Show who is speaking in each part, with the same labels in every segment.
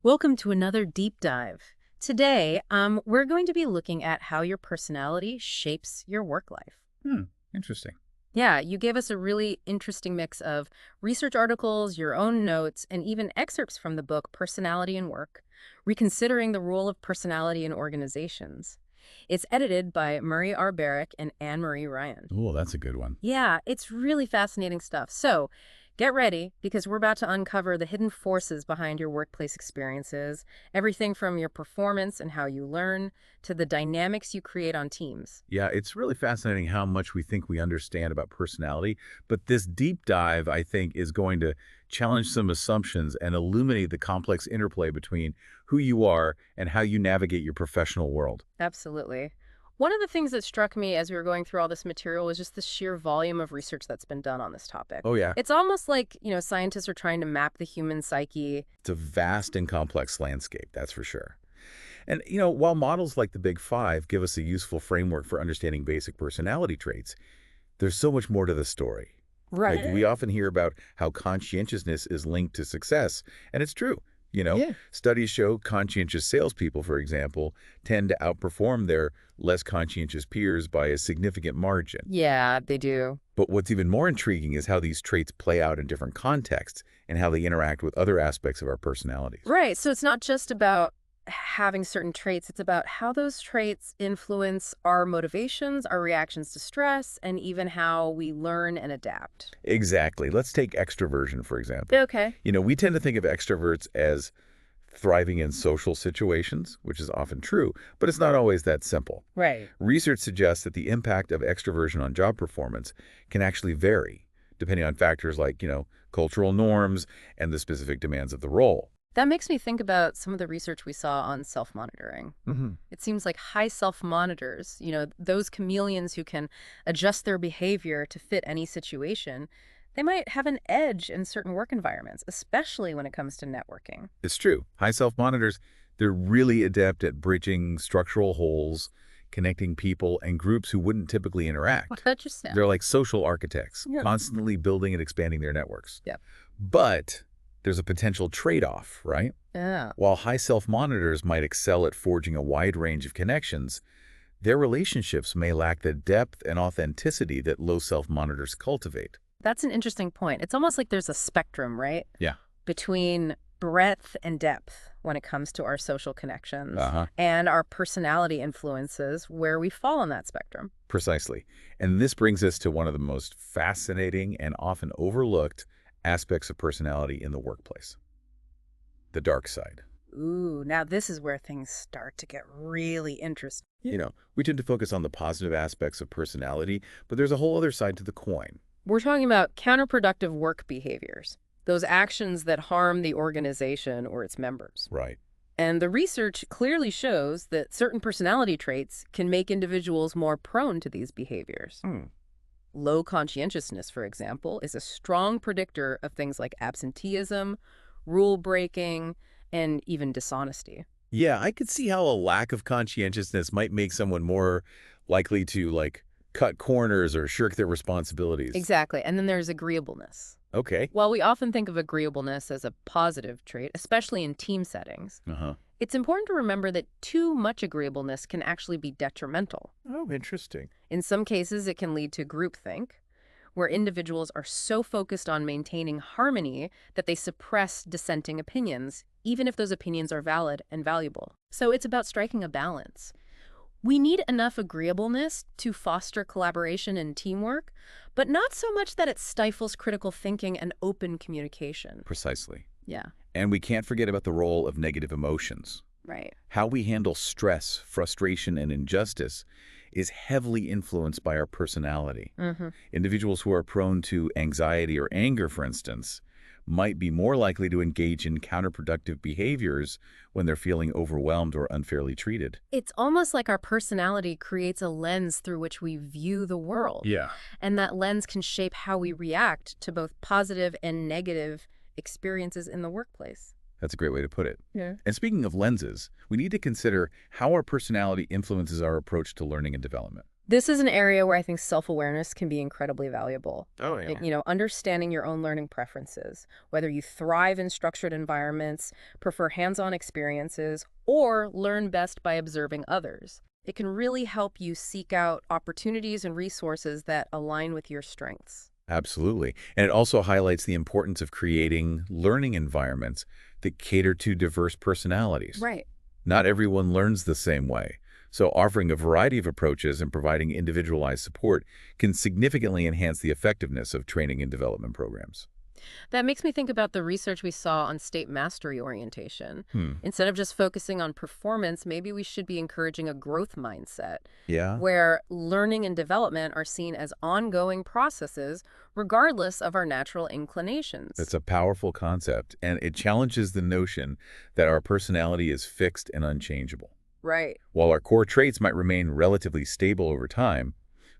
Speaker 1: Welcome to another deep dive. Today, we're going to be looking at how your personality shapes your work life.
Speaker 2: Hmm, interesting.
Speaker 1: Yeah, you gave us a really interesting mix of research articles, your own notes, and even excerpts from the book Personality and Work, Reconsidering the Role of Personality in Organizations. It's edited by Murray R. Barrick and Anne Marie Ryan.
Speaker 2: Oh, that's a good one.
Speaker 1: Yeah, it's really fascinating stuff. So get ready because we're about to uncover the hidden forces behind your workplace experiences, everything from your performance and how you learn to the dynamics you create on teams.
Speaker 2: Yeah, it's really fascinating how much we think we understand about personality, but this deep dive, I think, is going to challenge some assumptions and illuminate the complex interplay between who you are and how you navigate your professional world.
Speaker 1: Absolutely. One of the things that struck me as we were going through all this material was just the sheer volume of research that's been done on this topic.
Speaker 2: Oh, yeah.
Speaker 1: It's almost like, scientists are trying to map the human psyche.
Speaker 2: It's a vast and complex landscape, that's for sure. And, while models like the Big Five give us a useful framework for understanding basic personality traits, there's so much more to the story. Like,
Speaker 1: Right.
Speaker 2: we often hear about how conscientiousness is linked to success, and it's true.
Speaker 1: Yeah.
Speaker 2: Studies show conscientious salespeople, for example, tend to outperform their less conscientious peers by a significant margin.
Speaker 1: Yeah, they do.
Speaker 2: But what's even more intriguing is how these traits play out in different contexts and how they interact with other aspects of our personalities.
Speaker 1: Right. So it's not just about having certain traits, it's about how those traits influence our motivations, our reactions to stress, and even how we learn and adapt.
Speaker 2: Exactly. Let's take extroversion, for example.
Speaker 1: Okay.
Speaker 2: We tend to think of extroverts as thriving in social situations, which is often true, but it's not always that simple.
Speaker 1: Right.
Speaker 2: Research suggests that the impact of extroversion on job performance can actually vary, depending on factors like, cultural norms and the specific demands of the role.
Speaker 1: That makes me think about some of the research we saw on self-monitoring.
Speaker 2: Hmm.
Speaker 1: It seems like high self-monitors, those chameleons who can adjust their behavior to fit any situation, they might have an edge in certain work environments, especially when it comes to networking.
Speaker 2: It's true. High self-monitors, they're really adept at bridging structural holes, connecting people and groups who wouldn't typically interact.
Speaker 1: That just sounds.
Speaker 2: They're like social architects,
Speaker 1: Yeah.
Speaker 2: constantly building and expanding their networks.
Speaker 1: Yeah.
Speaker 2: But there's a potential trade-off, right?
Speaker 1: Yeah.
Speaker 2: While high self-monitors might excel at forging a wide range of connections, their relationships may lack the depth and authenticity that low self-monitors cultivate.
Speaker 1: That's an interesting point. It's almost like there's a spectrum, right?
Speaker 2: Yeah.
Speaker 1: Between breadth and depth when it comes to our social connections
Speaker 2: Uh-huh.
Speaker 1: and our personality influences where we fall on that spectrum.
Speaker 2: Precisely. And this brings us to one of the most fascinating and often overlooked aspects of personality in the workplace, the dark side.
Speaker 1: Ooh, now this is where things start to get really interesting.
Speaker 2: We tend to focus on the positive aspects of personality, but there's a whole other side to the coin.
Speaker 1: We're talking about counterproductive work behaviors, those actions that harm the organization or its members.
Speaker 2: Right.
Speaker 1: And the research clearly shows that certain personality traits can make individuals more prone to these behaviors.
Speaker 2: Hmm.
Speaker 1: Low conscientiousness, for example, is a strong predictor of things like absenteeism, rule breaking, and even dishonesty.
Speaker 2: Yeah, I could see how a lack of conscientiousness might make someone more likely to, like, cut corners or shirk their responsibilities.
Speaker 1: Exactly. And then there's agreeableness.
Speaker 2: Okay.
Speaker 1: While we often think of agreeableness as a positive trait, especially in team settings,
Speaker 2: Uh-huh.
Speaker 1: it's important to remember that too much agreeableness can actually be detrimental.
Speaker 2: Oh, interesting.
Speaker 1: In some cases, it can lead to groupthink, where individuals are so focused on maintaining harmony that they suppress dissenting opinions, even if those opinions are valid and valuable. So it's about striking a balance. We need enough agreeableness to foster collaboration and teamwork, but not so much that it stifles critical thinking and open communication.
Speaker 2: Precisely.
Speaker 1: Yeah,
Speaker 2: And we can't forget about the role of negative emotions.
Speaker 1: right.
Speaker 2: How we handle stress, frustration, and injustice is heavily influenced by our personality.
Speaker 1: Mm-hmm.
Speaker 2: Individuals who are prone to anxiety or anger, for instance, might be more likely to engage in counterproductive behaviors when they're feeling overwhelmed or unfairly treated.
Speaker 1: It's almost like our personality creates a lens through which we view the world.
Speaker 2: Yeah.
Speaker 1: And that lens can shape how we react to both positive and negative experiences in the workplace.
Speaker 2: That's a great way to put it.
Speaker 1: Yeah.
Speaker 2: And speaking of lenses, we need to consider how our personality influences our approach to learning and development.
Speaker 1: This is an area where I think self-awareness can be incredibly valuable.
Speaker 3: Oh, yeah.
Speaker 1: Understanding your own learning preferences, whether you thrive in structured environments, prefer hands-on experiences, or learn best by observing others. It can really help you seek out opportunities and resources that align with your strengths.
Speaker 2: Absolutely. And it also highlights the importance of creating learning environments that cater to diverse personalities.
Speaker 1: Right.
Speaker 2: Not everyone learns the same way. So offering a variety of approaches and providing individualized support can significantly enhance the effectiveness of training and development programs.
Speaker 1: That makes me think about the research we saw on state mastery orientation.
Speaker 2: Hmm.
Speaker 1: Instead of just focusing on performance, maybe we should be encouraging a growth mindset
Speaker 2: Yeah,
Speaker 1: where learning and development are seen as ongoing processes regardless of our natural inclinations.
Speaker 2: that's a powerful concept, and it challenges the notion that our personality is fixed and unchangeable.
Speaker 1: Right.
Speaker 2: While our core traits might remain relatively stable over time,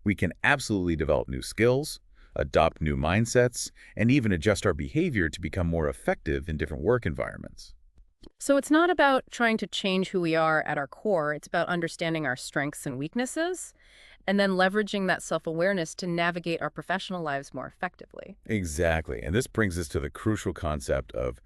Speaker 2: we can absolutely develop new skills, adopt new mindsets, and even adjust our behavior to become more effective in different work environments.
Speaker 1: So it's not about trying to change who we are at our core. It's about understanding our strengths and weaknesses and then leveraging that self-awareness to navigate our professional lives more effectively.
Speaker 2: Exactly, and this brings us to the crucial concept of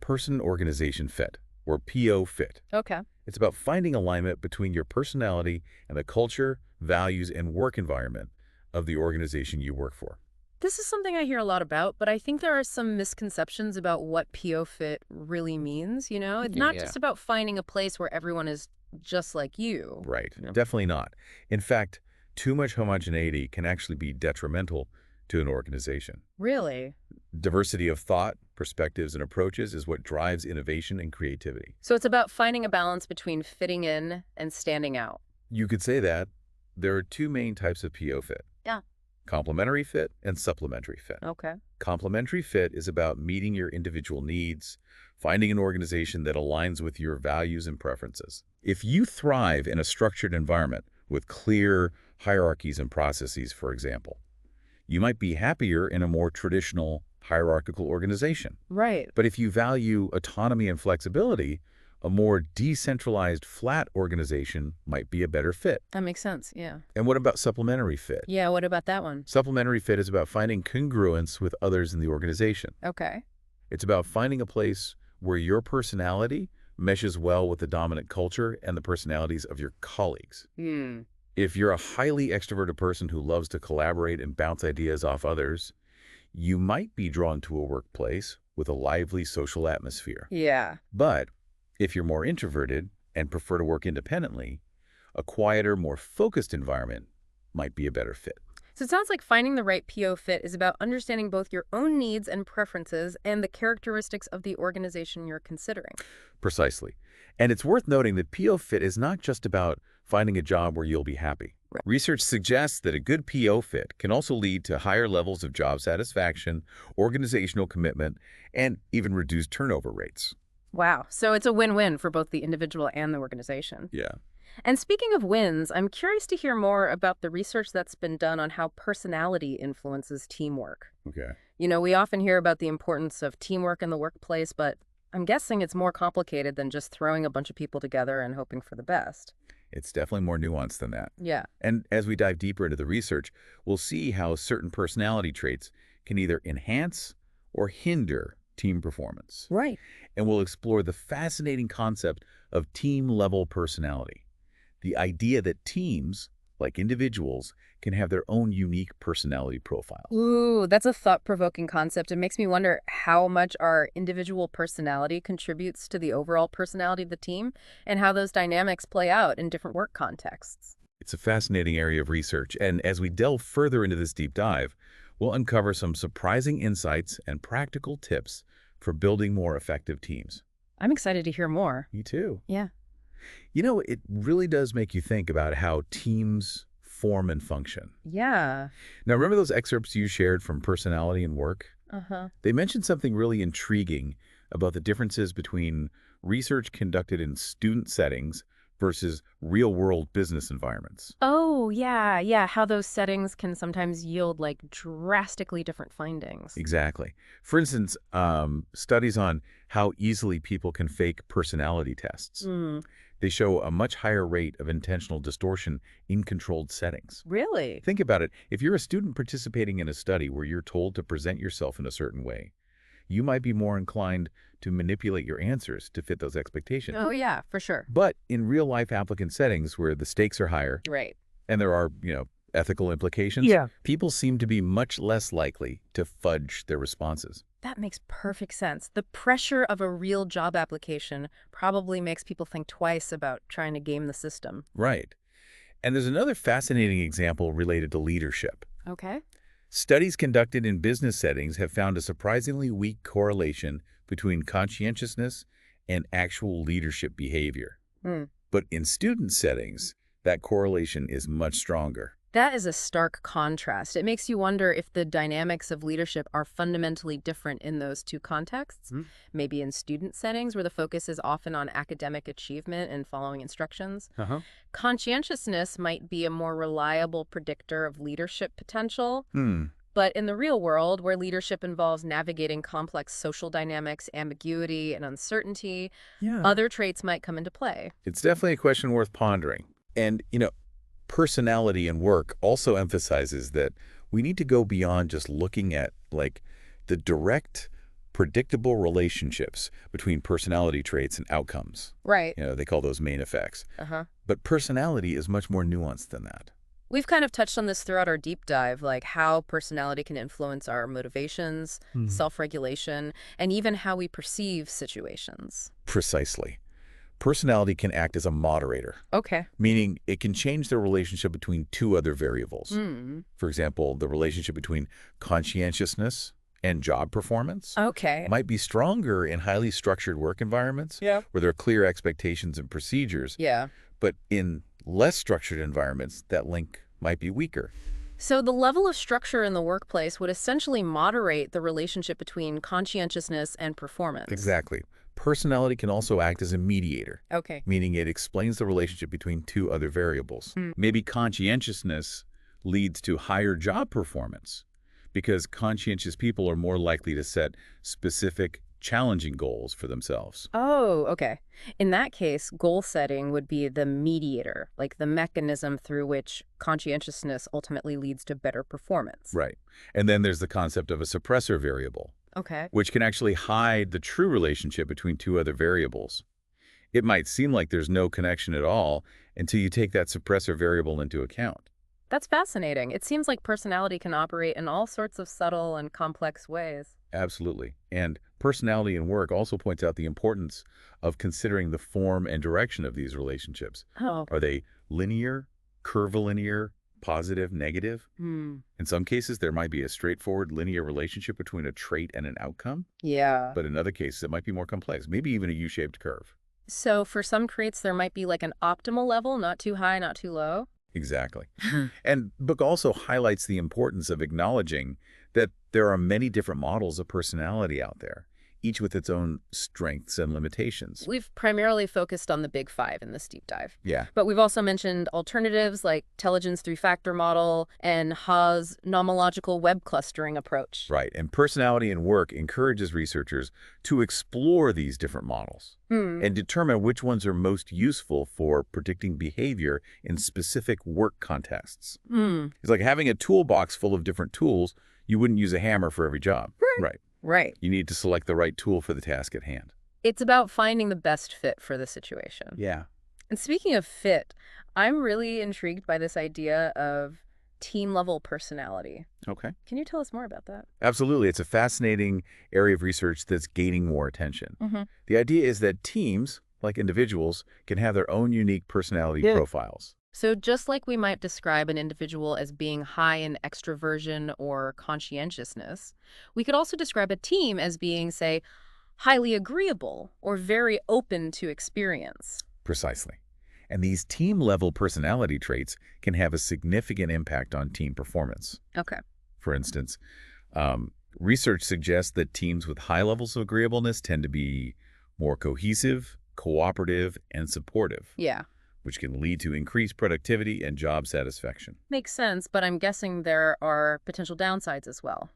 Speaker 2: person-organization fit, or PO fit.
Speaker 1: Okay.
Speaker 2: It's about finding alignment between your personality and the culture, values, and work environment of the organization you work for.
Speaker 1: This is something I hear a lot about, but I think there are some misconceptions about what PO fit really means, It's
Speaker 3: Yeah,
Speaker 1: not
Speaker 3: yeah.
Speaker 1: just about finding a place where everyone is just like you.
Speaker 2: Right,
Speaker 3: Yeah.
Speaker 2: definitely not. In fact, too much homogeneity can actually be detrimental to an organization.
Speaker 1: Really?
Speaker 2: Diversity of thought, perspectives, and approaches is what drives innovation and creativity.
Speaker 1: So it's about finding a balance between fitting in and standing out.
Speaker 2: You could say that there are two main types of PO fit:
Speaker 1: Yeah.
Speaker 2: complementary fit and supplementary fit.
Speaker 1: Okay.
Speaker 2: Complementary fit is about meeting your individual needs, finding an organization that aligns with your values and preferences. If you thrive in a structured environment with clear hierarchies and processes, for example, you might be happier in a more traditional hierarchical organization.
Speaker 1: Right.
Speaker 2: But if you value autonomy and flexibility, a more decentralized, flat organization might be a better fit.
Speaker 1: That makes sense. Yeah.
Speaker 2: And what about supplementary fit?
Speaker 1: Yeah. What about that one?
Speaker 2: Supplementary fit is about finding congruence with others in the organization.
Speaker 1: Okay.
Speaker 2: It's about finding a place where your personality meshes well with the dominant culture and the personalities of your colleagues.
Speaker 1: Hmm.
Speaker 2: If you're a highly extroverted person who loves to collaborate and bounce ideas off others, you might be drawn to a workplace with a lively social atmosphere.
Speaker 1: Yeah.
Speaker 2: But if you're more introverted and prefer to work independently, a quieter, more focused environment might be a better fit.
Speaker 1: So it sounds like finding the right PO fit is about understanding both your own needs and preferences and the characteristics of the organization you're considering.
Speaker 2: Precisely. And it's worth noting that PO fit is not just about finding a job where you'll be happy.
Speaker 1: Right.
Speaker 2: Research suggests that a good PO fit can also lead to higher levels of job satisfaction, organizational commitment, and even reduced turnover rates.
Speaker 1: Wow. So it's a win-win for both the individual and the organization.
Speaker 2: Yeah.
Speaker 1: And speaking of wins, I'm curious to hear more about the research that's been done on how personality influences teamwork.
Speaker 2: Okay.
Speaker 1: We often hear about the importance of teamwork in the workplace, but I'm guessing it's more complicated than just throwing a bunch of people together and hoping for the best.
Speaker 2: It's definitely more nuanced than that.
Speaker 1: Yeah.
Speaker 2: And as we dive deeper into the research, we'll see how certain personality traits can either enhance or hinder team performance.
Speaker 1: Right.
Speaker 2: And we'll explore the fascinating concept of team-level personality, the idea that teams, like individuals, can have their own unique personality profile.
Speaker 1: Ooh, that's a thought-provoking concept. It makes me wonder how much our individual personality contributes to the overall personality of the team and how those dynamics play out in different work contexts.
Speaker 2: It's a fascinating area of research, and as we delve further into this deep dive, we'll uncover some surprising insights and practical tips for building more effective teams.
Speaker 1: I'm excited to hear more.
Speaker 2: Me too.
Speaker 1: Yeah.
Speaker 2: It really does make you think about how teams form and function.
Speaker 1: Yeah.
Speaker 2: Now, remember those excerpts you shared from Personality and Work?
Speaker 1: Uh-huh.
Speaker 2: They mentioned something really intriguing about the differences between research conducted in student settings versus real-world business environments.
Speaker 1: Oh, yeah, yeah. How those settings can sometimes yield drastically different findings.
Speaker 2: Exactly. For instance, studies on how easily people can fake personality tests.
Speaker 1: Mm.
Speaker 2: They show a much higher rate of intentional distortion in controlled settings.
Speaker 1: Really?
Speaker 2: Think about it. If you're a student participating in a study where you're told to present yourself in a certain way, you might be more inclined to manipulate your answers to fit those expectations.
Speaker 1: Oh, yeah, for sure.
Speaker 2: But in real-life applicant settings where the stakes are higher
Speaker 1: Right.
Speaker 2: and there are, ethical implications,
Speaker 3: Yeah.
Speaker 2: people seem to be much less likely to fudge their responses.
Speaker 1: That makes perfect sense. The pressure of a real job application probably makes people think twice about trying to game the system.
Speaker 2: Right. And there's another fascinating example related to leadership.
Speaker 1: Okay.
Speaker 2: Studies conducted in business settings have found a surprisingly weak correlation between conscientiousness and actual leadership behavior.
Speaker 1: Hmm.
Speaker 2: But in student settings, that correlation is much stronger.
Speaker 1: That is a stark contrast. It makes you wonder if the dynamics of leadership are fundamentally different in those two contexts. Maybe in student settings where the focus is often on academic achievement and following instructions. Conscientiousness might be a more reliable predictor of leadership potential. But in the real world, where leadership involves navigating complex social dynamics, ambiguity, and uncertainty, other traits might come into play.
Speaker 2: It's definitely a question worth pondering. And, personality in work also emphasizes that we need to go beyond just looking at, the direct, predictable relationships between personality traits and outcomes.
Speaker 1: Right.
Speaker 2: They call those main effects. But personality is much more nuanced than that.
Speaker 1: We've kind of touched on this throughout our deep dive, like how personality can influence our motivations, self-regulation, and even how we perceive situations.
Speaker 2: Precisely. Personality can act as a moderator.
Speaker 1: Okay.
Speaker 2: Meaning it can change the relationship between two other variables. For example, the relationship between conscientiousness and job performance
Speaker 1: Okay.
Speaker 2: might be stronger in highly structured work environments where there are clear expectations and procedures.
Speaker 1: Yeah.
Speaker 2: But in less structured environments, that link might be weaker.
Speaker 1: So the level of structure in the workplace would essentially moderate the relationship between conscientiousness and performance.
Speaker 2: Exactly. Personality can also act as a mediator,
Speaker 1: Okay.
Speaker 2: meaning it explains the relationship between two other variables. Maybe conscientiousness leads to higher job performance because conscientious people are more likely to set specific, challenging goals for themselves.
Speaker 1: Oh, okay. In that case, goal setting would be the mediator, like the mechanism through which conscientiousness ultimately leads to better performance.
Speaker 2: Right. And then there's the concept of a suppressor variable,
Speaker 1: Okay.
Speaker 2: which can actually hide the true relationship between two other variables. It might seem like there's no connection at all until you take that suppressor variable into account.
Speaker 1: That's fascinating. It seems like personality can operate in all sorts of subtle and complex ways.
Speaker 2: Absolutely. And personality in work also points out the importance of considering the form and direction of these relationships.
Speaker 1: Oh.
Speaker 2: Are they linear, curvilinear, positive, negative?
Speaker 1: Hmm.
Speaker 2: In some cases, there might be a straightforward linear relationship between a trait and an outcome,
Speaker 1: Yeah.
Speaker 2: but in other cases, it might be more complex, maybe even a U-shaped curve.
Speaker 1: So for some traits, there might be like an optimal level, not too high, not too low.
Speaker 2: Exactly. And the book also highlights the importance of acknowledging that there are many different models of personality out there, each with its own strengths and limitations.
Speaker 1: We've primarily focused on the big five in this deep dive.
Speaker 2: Yeah.
Speaker 1: But we've also mentioned alternatives like Intelligence three-factor model and Ha's nomological web clustering approach.
Speaker 2: Right. And personality in work encourages researchers to explore these different models and determine which ones are most useful for predicting behavior in specific work contexts. It's like having a toolbox full of different tools. You wouldn't use a hammer for every job. Right.
Speaker 1: Right.
Speaker 2: You need to select the right tool for the task at hand.
Speaker 1: It's about finding the best fit for the situation.
Speaker 2: Yeah.
Speaker 1: And speaking of fit, I'm really intrigued by this idea of team-level personality.
Speaker 2: Okay.
Speaker 1: Can you tell us more about that?
Speaker 2: Absolutely. It's a fascinating area of research that's gaining more attention. The idea is that teams, like individuals, can have their own unique personality profiles.
Speaker 1: So just like we might describe an individual as being high in extroversion or conscientiousness, we could also describe a team as being, say, highly agreeable or very open to experience.
Speaker 2: Precisely. And these team-level personality traits can have a significant impact on team performance.
Speaker 1: Okay.
Speaker 2: For instance, research suggests that teams with high levels of agreeableness tend to be more cohesive, cooperative, and supportive.
Speaker 1: Yeah.
Speaker 2: Which can lead to increased productivity and job satisfaction.
Speaker 1: Makes sense, but I'm guessing there are potential downsides as well.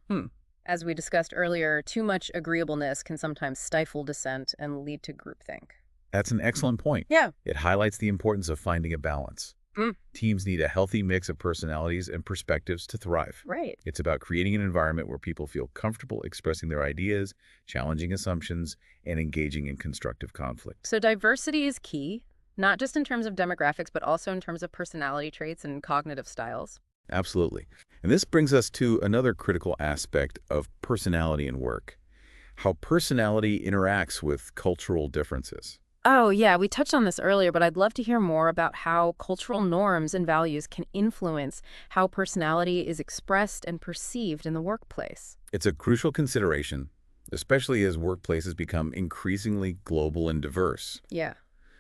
Speaker 1: As we discussed earlier, too much agreeableness can sometimes stifle dissent and lead to groupthink.
Speaker 2: That's an excellent point.
Speaker 1: Yeah.
Speaker 2: It highlights the importance of finding a balance.
Speaker 1: Mm,
Speaker 2: Teams need a healthy mix of personalities and perspectives to thrive.
Speaker 1: right.
Speaker 2: It's about creating an environment where people feel comfortable expressing their ideas, challenging assumptions, and engaging in constructive conflict.
Speaker 1: So diversity is key, not just in terms of demographics, but also in terms of personality traits and cognitive styles.
Speaker 2: Absolutely. And this brings us to another critical aspect of personality in work, how personality interacts with cultural differences.
Speaker 1: Oh, yeah, we touched on this earlier, but I'd love to hear more about how cultural norms and values can influence how personality is expressed and perceived in the workplace.
Speaker 2: It's a crucial consideration, especially as workplaces become increasingly global and diverse.
Speaker 1: Yeah.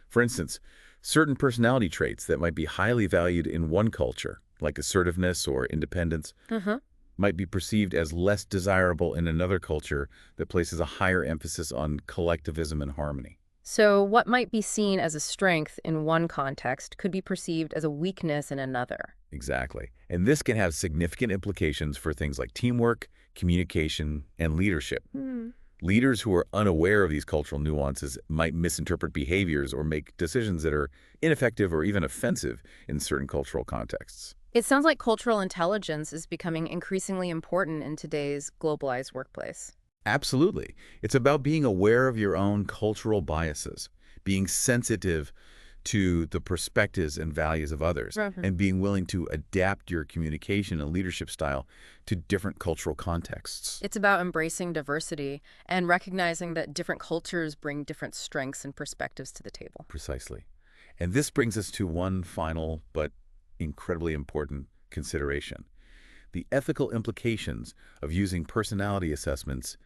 Speaker 2: For instance, certain personality traits that might be highly valued in one culture, like assertiveness or independence,
Speaker 1: Uh-huh.
Speaker 2: might be perceived as less desirable in another culture that places a higher emphasis on collectivism and harmony.
Speaker 1: So what might be seen as a strength in one context could be perceived as a weakness in another.
Speaker 2: Exactly. And this can have significant implications for things like teamwork, communication, and leadership.
Speaker 1: Hmm.
Speaker 2: Leaders who are unaware of these cultural nuances might misinterpret behaviors or make decisions that are ineffective or even offensive in certain cultural contexts.
Speaker 1: It sounds like cultural intelligence is becoming increasingly important in today's globalized workplace.
Speaker 2: Absolutely. It's about being aware of your own cultural biases, being sensitive to the perspectives and values of others,
Speaker 1: Mhm.
Speaker 2: and being willing to adapt your communication and leadership style to different cultural contexts.
Speaker 1: It's about embracing diversity and recognizing that different cultures bring different strengths and perspectives to the table.
Speaker 2: Precisely. And this brings us to one final but incredibly important consideration: the ethical implications of using personality assessments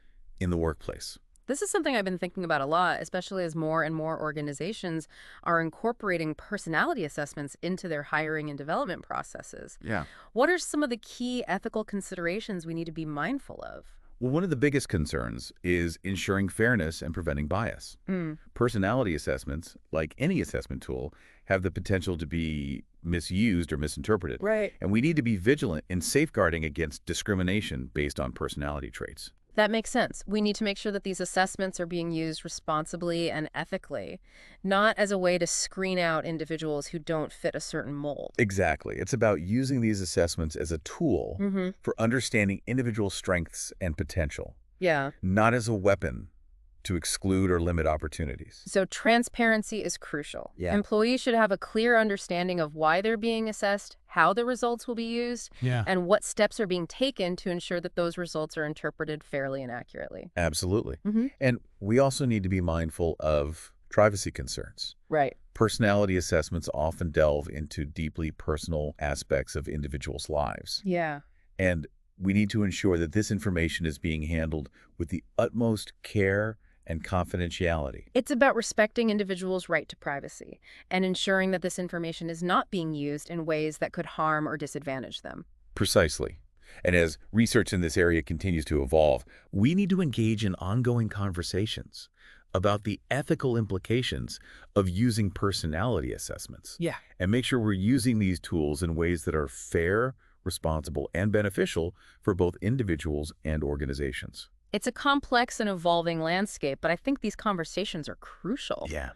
Speaker 2: in the workplace.
Speaker 1: This is something I've been thinking about a lot, especially as more and more organizations are incorporating personality assessments into their hiring and development processes.
Speaker 2: Yeah.
Speaker 1: What are some of the key ethical considerations we need to be mindful of?
Speaker 2: Well, one of the biggest concerns is ensuring fairness and preventing bias.
Speaker 1: Mm,
Speaker 2: Personality assessments, like any assessment tool, have the potential to be misused or misinterpreted.
Speaker 1: right.
Speaker 2: And we need to be vigilant in safeguarding against discrimination based on personality traits.
Speaker 1: That makes sense. We need to make sure that these assessments are being used responsibly and ethically, not as a way to screen out individuals who don't fit a certain mold.
Speaker 2: Exactly. It's about using these assessments as a tool
Speaker 1: Mm-hmm.
Speaker 2: for understanding individual strengths and potential,
Speaker 1: Yeah.
Speaker 2: not as a weapon to exclude or limit opportunities.
Speaker 1: So transparency is crucial.
Speaker 2: Yeah.
Speaker 1: Employees should have a clear understanding of why they're being assessed, how the results will be used,
Speaker 2: Yeah.
Speaker 1: and what steps are being taken to ensure that those results are interpreted fairly and accurately.
Speaker 2: Absolutely.
Speaker 1: Mm-hmm.
Speaker 2: And we also need to be mindful of privacy concerns.
Speaker 1: Right.
Speaker 2: Personality assessments often delve into deeply personal aspects of individuals' lives.
Speaker 1: Yeah.
Speaker 2: And we need to ensure that this information is being handled with the utmost care and confidentiality.
Speaker 1: It's about respecting individuals' right to privacy and ensuring that this information is not being used in ways that could harm or disadvantage them.
Speaker 2: Precisely. And as research in this area continues to evolve, we need to engage in ongoing conversations about the ethical implications of using personality assessments.
Speaker 1: Yeah.
Speaker 2: And make sure we're using these tools in ways that are fair, responsible, and beneficial for both individuals and organizations.
Speaker 1: It's a complex and evolving landscape, but I think these conversations are crucial.
Speaker 2: Yeah.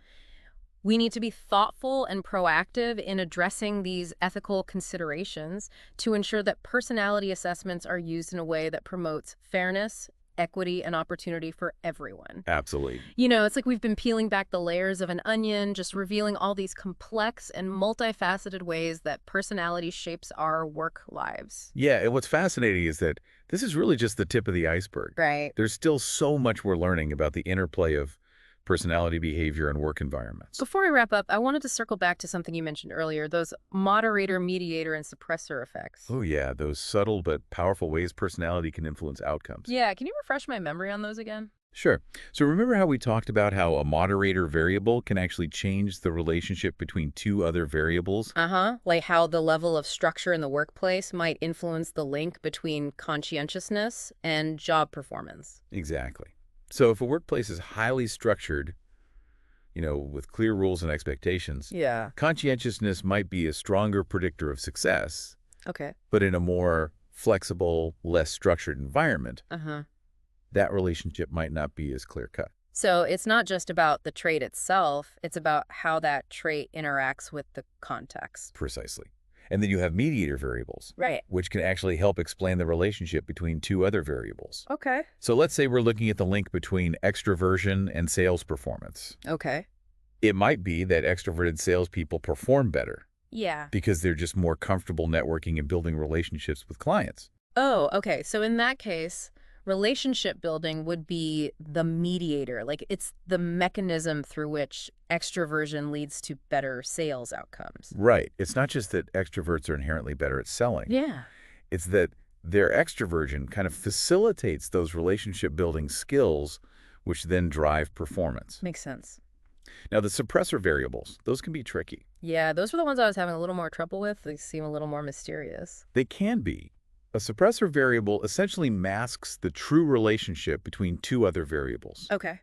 Speaker 1: We need to be thoughtful and proactive in addressing these ethical considerations to ensure that personality assessments are used in a way that promotes fairness, equity, and opportunity for everyone.
Speaker 2: Absolutely.
Speaker 1: You know, it's like we've been peeling back the layers of an onion, just revealing all these complex and multifaceted ways that personality shapes our work lives.
Speaker 2: Yeah, and what's fascinating is that this is really just the tip of the iceberg.
Speaker 1: Right.
Speaker 2: There's still so much we're learning about the interplay of personality behavior and work environments.
Speaker 1: Before we wrap up, I wanted to circle back to something you mentioned earlier, those moderator, mediator, and suppressor effects.
Speaker 2: Oh yeah, those subtle but powerful ways personality can influence outcomes.
Speaker 1: Yeah, can you refresh my memory on those again?
Speaker 2: Sure. So remember how we talked about how a moderator variable can actually change the relationship between two other variables?
Speaker 1: Uh-huh. Like how the level of structure in the workplace might influence the link between conscientiousness and job performance.
Speaker 2: Exactly. So if a workplace is highly structured, with clear rules and expectations,
Speaker 1: Yeah.
Speaker 2: conscientiousness might be a stronger predictor of success,
Speaker 1: Okay.
Speaker 2: but in a more flexible, less structured environment,
Speaker 1: Uh-huh.
Speaker 2: that relationship might not be as clear-cut.
Speaker 1: So it's not just about the trait itself, it's about how that trait interacts with the context.
Speaker 2: Precisely. And then you have mediator variables,
Speaker 1: Right.
Speaker 2: which can actually help explain the relationship between two other variables.
Speaker 1: Okay.
Speaker 2: So let's say we're looking at the link between extroversion and sales performance.
Speaker 1: Okay.
Speaker 2: It might be that extroverted salespeople perform better
Speaker 1: Yeah.
Speaker 2: because they're just more comfortable networking and building relationships with clients.
Speaker 1: Oh, okay. So in that case, relationship building would be the mediator. Like it's the mechanism through which extroversion leads to better sales outcomes.
Speaker 2: Right. It's not just that extroverts are inherently better at selling.
Speaker 1: Yeah.
Speaker 2: It's that their extroversion kind of facilitates those relationship building skills, which then drive performance.
Speaker 1: Makes sense.
Speaker 2: Now, the suppressor variables, those can be tricky.
Speaker 1: Yeah, those were the ones I was having a little more trouble with. They seem a little more mysterious.
Speaker 2: They can be. A suppressor variable essentially masks the true relationship between two other variables.
Speaker 1: Okay.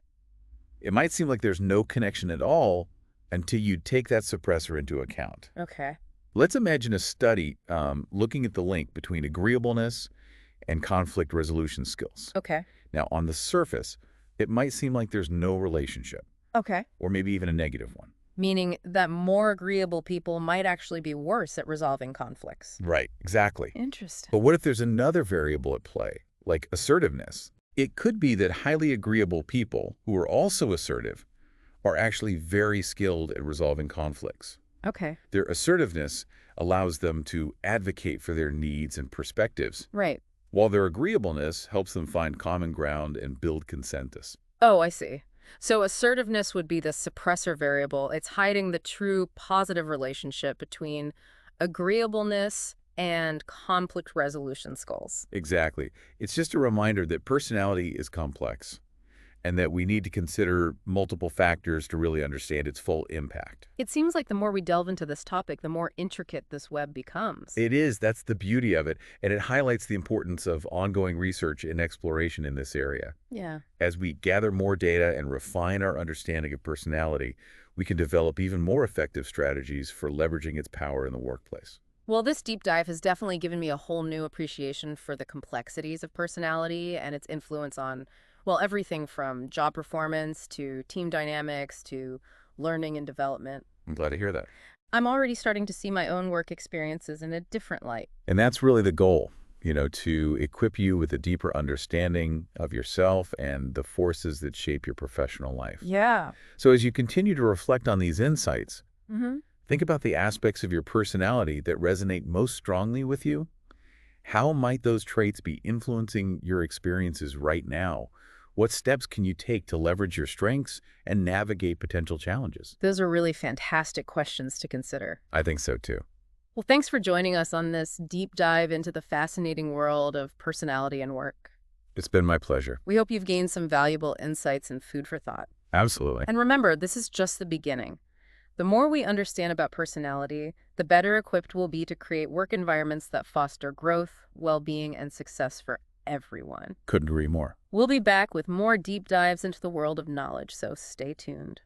Speaker 2: It might seem like there's no connection at all until you take that suppressor into account.
Speaker 1: Okay.
Speaker 2: Let's imagine a study looking at the link between agreeableness and conflict resolution skills.
Speaker 1: Okay.
Speaker 2: Now, on the surface, it might seem like there's no relationship,
Speaker 1: Okay.
Speaker 2: or maybe even a negative one.
Speaker 1: Meaning that more agreeable people might actually be worse at resolving conflicts.
Speaker 2: Right, exactly.
Speaker 1: Interesting.
Speaker 2: But what if there's another variable at play, like assertiveness? It could be that highly agreeable people who are also assertive are actually very skilled at resolving conflicts.
Speaker 1: Okay.
Speaker 2: Their assertiveness allows them to advocate for their needs and perspectives,
Speaker 1: Right.
Speaker 2: while their agreeableness helps them find common ground and build consensus.
Speaker 1: Oh, I see. So assertiveness would be the suppressor variable. It's hiding the true positive relationship between agreeableness and conflict resolution skills.
Speaker 2: Exactly. It's just a reminder that personality is complex and that we need to consider multiple factors to really understand its full impact.
Speaker 1: It seems like the more we delve into this topic, the more intricate this web becomes.
Speaker 2: It is. That's the beauty of it. And it highlights the importance of ongoing research and exploration in this area.
Speaker 1: Yeah.
Speaker 2: As we gather more data and refine our understanding of personality, we can develop even more effective strategies for leveraging its power in the workplace.
Speaker 1: Well, this deep dive has definitely given me a whole new appreciation for the complexities of personality and its influence on, well, everything from job performance to team dynamics to learning and development.
Speaker 2: I'm glad to hear that.
Speaker 1: I'm already starting to see my own work experiences in a different light.
Speaker 2: And that's really the goal, to equip you with a deeper understanding of yourself and the forces that shape your professional life.
Speaker 1: Yeah.
Speaker 2: So as you continue to reflect on these insights,
Speaker 1: Mm-hmm.
Speaker 2: think about the aspects of your personality that resonate most strongly with you. How might those traits be influencing your experiences right now? What steps can you take to leverage your strengths and navigate potential challenges?
Speaker 1: Those are really fantastic questions to consider.
Speaker 2: I think so too.
Speaker 1: Well, thanks for joining us on this deep dive into the fascinating world of personality and work.
Speaker 2: It's been my pleasure.
Speaker 1: We hope you've gained some valuable insights and food for thought.
Speaker 2: Absolutely.
Speaker 1: And remember, this is just the beginning. The more we understand about personality, the better equipped we'll be to create work environments that foster growth, well-being, and success for everyone.
Speaker 2: Couldn't agree more.
Speaker 1: We'll be back with more deep dives into the world of knowledge, so stay tuned.